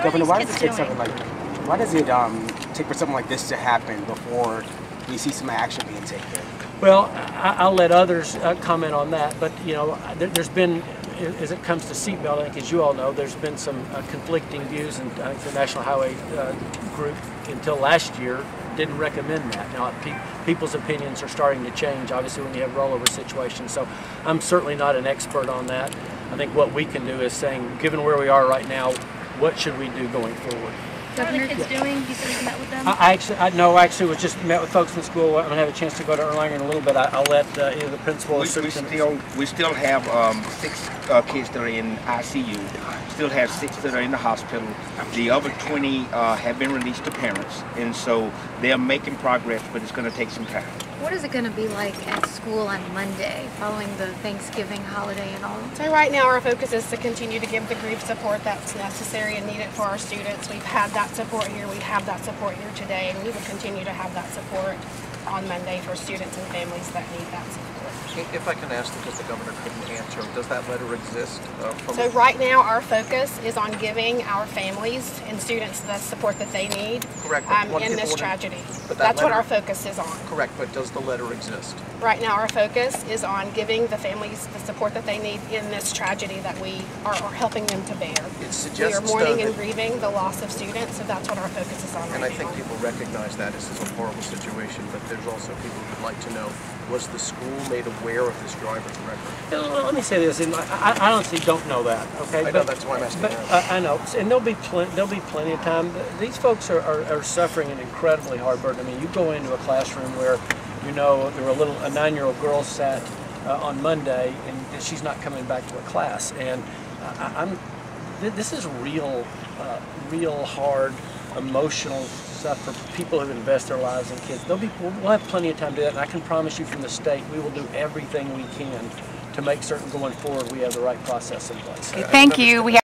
Governor, why does it take something like, why does it take for something like this to happen before we see some action being taken? Well, I'll let others comment on that, but you know, there's been, as it comes to seatbelt, I think as you all know, there's been some conflicting views, and I think the National Highway Group until last year didn't recommend that. Now, people's opinions are starting to change, obviously, when you have rollover situations, so I'm certainly not an expert on that. I think what we can do is saying, given where we are right now, what should we do going forward? How are the kids doing? You said you met with them? I actually was just met with folks in school. I'm going to have a chance to go to Erlanger in a little bit. I'll let either the principal or superintendent. We still have 6 kids that are in ICU. Still have 6 that are in the hospital. The other 20 have been released to parents, and so they are making progress, but it's going to take some time. What is it going to be like at school on Monday, following the Thanksgiving holiday and all? So right now our focus is to continue to give the grief support that's necessary and needed for our students. We've had that support here, we have that support here today, and we will continue to have that support on Monday for students and families that need that support. If I can ask, because the governor couldn't answer, does that letter exist? So right now our focus is on giving our families and students the support that they need. Correct, in this tragedy. But that's what our focus is on. Correct, but does the letter exist? Right now our focus is on giving the families the support that they need in this tragedy that we are helping them to bear. It suggests we are mourning and grieving the loss of students, so that's what our focus is on right now. And I think people recognize that this is a horrible situation, but there's also people who'd like to know, was the school made aware of this driver's record? Well, let me say this, and I honestly don't know that. Okay, I know, that's why I'm asking. But I know, and there'll be plenty of time. These folks are suffering an incredibly hard burden. I mean, you go into a classroom where, you know, there were a 9-year-old girl sat on Monday, and she's not coming back to a class, and this is real hard, emotional stuff for people who invest their lives in kids. We'll have plenty of time to do that, and I can promise you from the state, we will do everything we can to make certain going forward we have the right process in place. Okay, thank you.